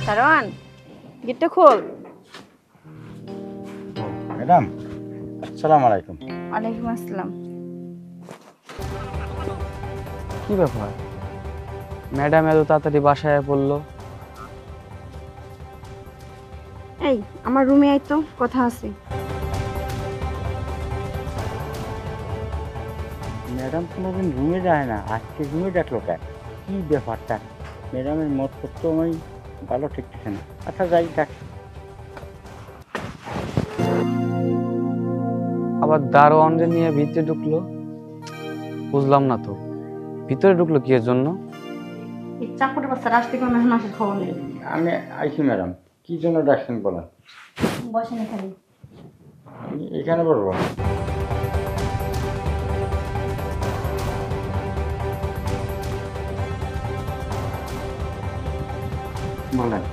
দারোয়ান, গেটটা খোল। ম্যাডাম, আসসালামু আলাইকুম। ওয়ালাইকুম আসসালাম। কি ব্যাপার, ম্যাডাম এত তাড়াতাড়ি বাসায় পড়লো? এই আমার রুমে আয় তো, কথা আছে। ম্যাডাম কোনোদিন রুমে যায় না, আজকে রুমে ডাকলো কেন? কি ব্যাপারটা? ম্যাডামের মত করতে আমি ভালো ঠেকতেছে না। আচ্ছা যাই ডাক। আবার দারোয়ানরে নিয়ে ভিতরে ঢুকলো, বুঝলাম না তো ভিতরে ঢুকলো কি এর জন্য? এই চাকরির বাচ্চা আসতে কোনো মেহমানের খবর নেই। আমি আইছি ম্যাডাম, কি জন্য ডাকছেন বলেন। বসেন এখানে। আমি এখানে বলবো। বলেন।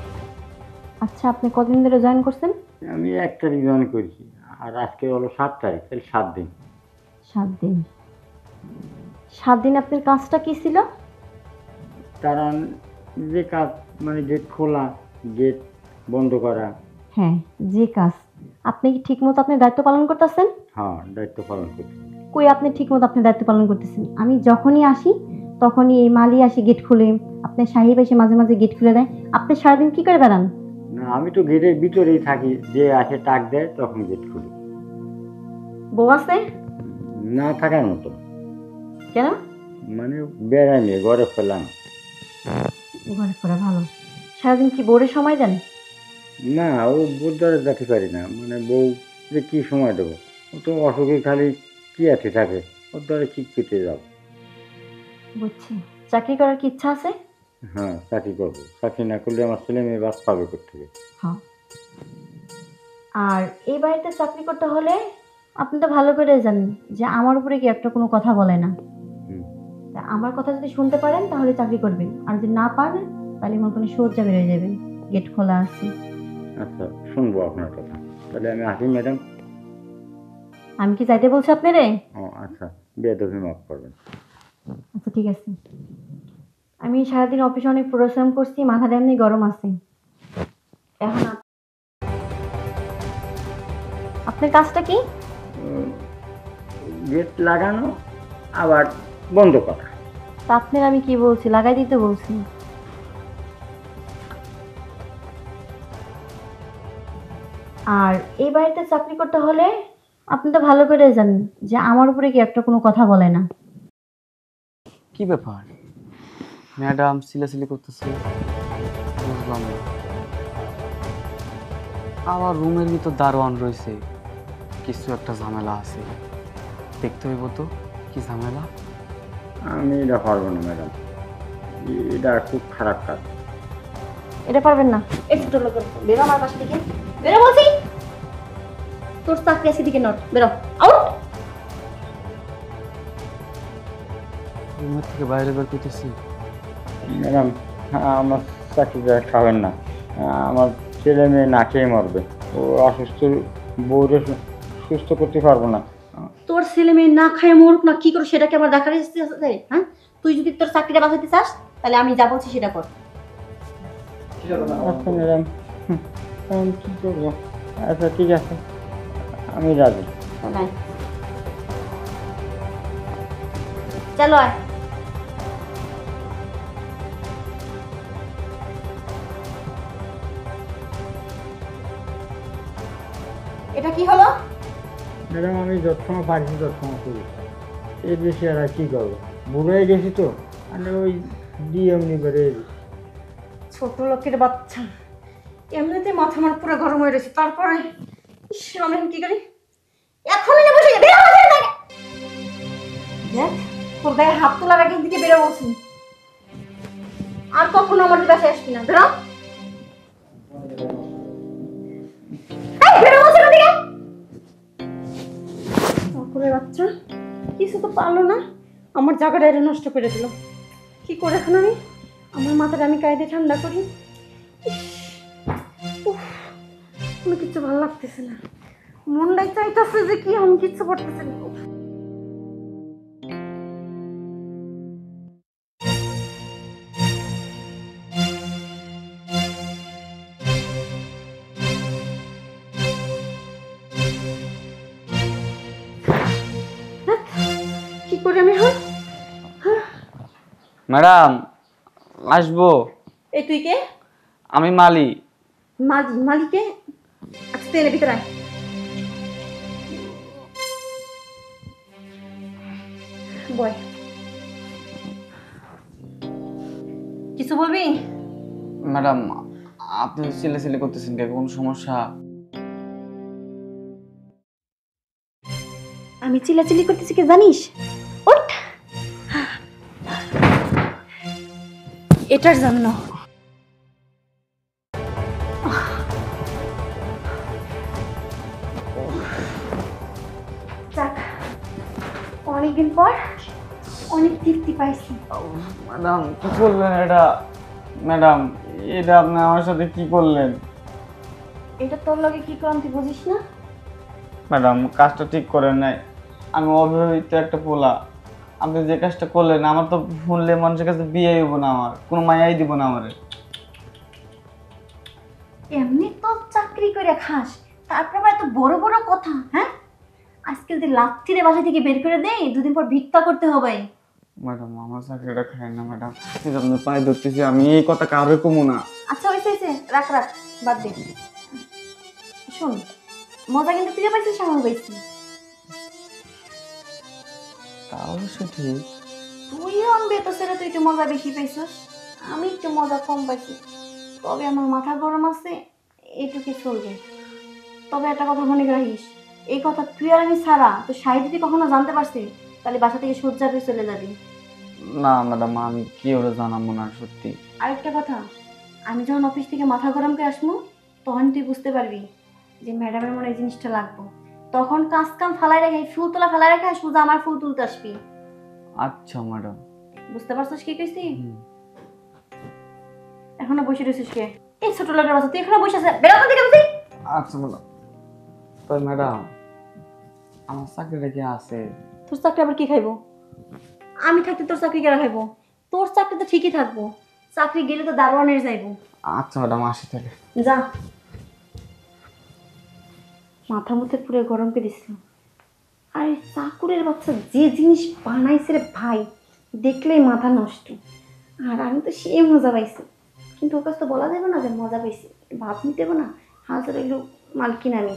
আচ্ছা, আপনি কদিন ধরে জয়েন করছেন? আমি 1 তারিখ জয়েন করেছি, আর আজকে হলো 7 তারিখ, তাহলে 7 দিন। 7 দিন। 7 দিন আপনার কাজটা কি ছিল? কারণ যে কাজ, মানে গেট খোলা, গেট বন্ধ করা। হ্যাঁ, যে কাজ। আপনি কি ঠিকমতো আপনি দায়িত্ব পালন করতেছেন? হ্যাঁ, দায়িত্ব পালন করছি। কই আপনি ঠিকমতো আপনি দায়িত্ব পালন করতেছেন? আমি যখনই আসি তখনই এই মালি আসি গেট খুলে, আপনার সাহেব এসে মাঝে মাঝে গেট খুলে দেয়। আপনি সারাদিন কি করে বেড়ান? না, আমি তো গেটের ভিতরেই থাকি, যে আসে টাক দেয় তখন গেট খুলি। বউ আছে? না থাকার মতো, কেন? মানে বেড়াই নিয়ে ঘরে ফেলাম। ঘরে করে ভালো। সারাদিন কি বোরে সময় দেন? না, ও বউ দ্বারা যেতে পারি না, মানে বউ যে কি সময় দেবো, ও তো অসুখে খালি কি আছে থাকে, ওর দ্বারা কি কেটে যাও। বুঝছি। চাকরি করার কি ইচ্ছা আছে? হ্যাঁ, চাকরি করবো। চাকরি না করলে আমার ছেলে মেয়ে বাস পাবে কোথেকে? হ্যাঁ। আর এই বাড়িতে চাকরি করতে হলে আপনি তো ভালো করে জানেন যে আমার উপরে কি একটা কোনো কথা বলে না। হুম। তা আমার কথা যদি শুনতে পারেন তাহলে চাকরি করবেন, আর যদি না পারেন তাহলে মনে করেন সোজা বেরিয়ে যাবেন। গেট খোলা আছে। আচ্ছা, শুনবো আপনার কথা, তাহলে আমি আসি ম্যাডাম। আমি কি যাইতে বলছি আপনারে? ও আচ্ছা, বেয়াদবি মাফ করবেন। আচ্ছা ঠিক আছে। আমি সারাদিন অফিসে অনেক পরিশ্রম করছি, মাথাটা এমনি গরম আছে। এখন আপনার কাজটা কি? গেট লাগানো আবার বন্ধ করা। তা আপনার আমি কি বলছি, লাগাই দিতে বলছি। আর এই বাড়িতে চাকরি করতে হলে আপনি তো ভালো করে জানেন যে আমার উপরে কি একটা কোনো কথা বলে না। কি ব্যাপার, ম্যাডাম সিলাসিলি করতেছে, বুঝলাম না। আবার রুমের ভিতর দারোয়ান রয়েছে, কিছু একটা ঝামেলা আছে, দেখতে হইব তো কি ঝামেলা। আমি এটা পারবো না ম্যাডাম, এটা খুব খারাপ কাজ। এটা পারবেন না? একটু লোক বেরো আমার পাশ থেকে, বেরো বলছি। তোর চাকরি আছে দিকে নট, বেরো আউট। রুমের থেকে বাইরে বের করতেছি। ম্যাডাম, আমার চাকরিটা খাবেন না, আমার ছেলে মেয়ে না খেয়ে মরবে। ও অসুস্থ, বউরে সুস্থ করতে পারবো না। তোর ছেলে মেয়ে না খায় মরুক না কি করে সেটা কি আমার দেখার ইচ্ছে আছে? হ্যাঁ, তুই যদি তোর চাকরিটা বাঁচাতে চাস তাহলে আমি যা বলছি সেটা কর। আচ্ছা ম্যাডাম, আমি কী করবো? আচ্ছা ঠিক আছে, আমি রাজি। নাই, চলো আয়। এটা কি হলো? ম্যাডাম, আমি যতক্ষণ পারছি ততক্ষণ করি, এর বেশি আর কী করবো? বুড়ো হয়ে গেছি তো, মানে ওই ডিএম নিবারে। ছোট লোকের বাচ্চা, এমনিতে মাথা আমার পুরো গরম হয়ে রয়েছে, তারপরে আমি কি করি? এখনই না বসে বেরো বসে দেখ, তোর গায়ে হাত তোলার আগে দিকে বেরো বলছি। আর কখনো আমার বাসায় আসবি না, বেরো। এই বেরো বলছি না দিকে। ঠাকুরের বাচ্চা, কিছু তো পারলো না, আমার জায়গাটা এটা নষ্ট করে দিল। কি করে এখন আমি আমার মাথাটা আমি কায়দে ঠান্ডা করি। উফ, কোনো কিছু ভালো লাগতেছে না, মনটাই চাইতেছে যে কি আমি কিচ্ছু করতেছি না। করি আমি এখন? ম্যাডাম আসবো। এই তুই কে? আমি মালি। মালিকে? আচ্ছা তুই এনে ভিতরে আয়। বয়। কিছু বলবি? ম্যাডাম আপনি চিল্লাচিল্লি করতেছেন কে? কোন সমস্যা? আমি চিল্লাচিল্লি করতেছি কি জানিস? ওঠ। এটার জন্য যাক, অনেকদিন পর অনেক তৃপ্তি পাইছি। ম্যাডাম কি করলেন এটা? ম্যাডাম এটা আপনি আমার সাথে কি করলেন? এটা তোর লগে কি করলাম তুই বুঝিস না? ম্যাডাম কাজটা ঠিক করেন নাই। আমি অবিবাহিত একটা পোলা। আপনি যে কাজটা করলেন আমার তো শুনলে মানুষের কাছে বিয়ে হইব না, আমার কোনো মায়াই দিব না আমারে। এমনি তো চাকরি করে খাস, তারপর আবার এত বড় বড় কথা, হ্যাঁ? আজকে যদি লাত্তিরে বাসা থেকে বের করে দেই, দুদিন পর ভিক্ষা করতে হবে। ম্যাডাম আমার চাকরিটা খাই না ম্যাডাম, আপনি পায়ে ধরতেছি, আমি এই কথা কারোর কমু না। আচ্ছা হয়েছে রাখ রাখ, বাদ দে। শোন, মজা কিন্তু তুইও পাইছিস, আমিও পাইছি। তা অবশ্য ঠিক। তুইও আনবে তো সেটা, তুই একটু মজা বেশি পাইছিস, আমি একটু মজা কম পাইছি। তবে আমার মাথা গরম আছে, এইটুকু চলবে। তবে একটা কথা মনে রাখিস, এই কথা তুই আর আমি ছাড়া তো সাহিদ যদি কখনো জানতে পারছি, তাহলে বাসা থেকে সজ্জা হয়ে চলে যাবি। না ম্যাডাম আমি কি ওরা জানাবো না সত্যি। আরেকটা কথা, আমি যখন অফিস থেকে মাথা গরম করে আসবো, তখন তুই বুঝতে পারবি যে ম্যাডামের মনে এই জিনিসটা লাগবো। তখন কাজ কাম ফালাই রেখে, ফুল তোলা ফালাই রেখে সোজা আমার ফুল তুলতে আসবি। আচ্ছা ম্যাডাম। বুঝতে পারছিস কি কইছি? এখনো বসে রয়েছিস কে? এই ছোট লোকের বাচ্চা, তুই এখনো বসে আছে, বেরো তো দিকে বুঝি। আচ্ছা ম্যাডাম। তো ম্যাডাম আমার চাকরিটা কি আছে? তোর চাকরি আবার কি খাইবো? আমি থাকতে তোর চাকরি কেন খাইবো? তোর চাকরি তো ঠিকই থাকবো, চাকরি গেলে তো দারোয়ানের যাইবো। আচ্ছা ম্যাডাম আসি তাহলে। যা। মাথা মুখে পুরো গরম করে দিছিল। আরে চাকুরের বাচ্চা যে জিনিস বানাইছে রে ভাই, দেখলেই মাথা নষ্ট। আর আমি তো সেই মজা পাইছি, কিন্তু ওর কাছে তো বলা যাবে না যে মজা পাইছি, ভাব নিতে হবে না, হাজার এলো মালকিন আমি।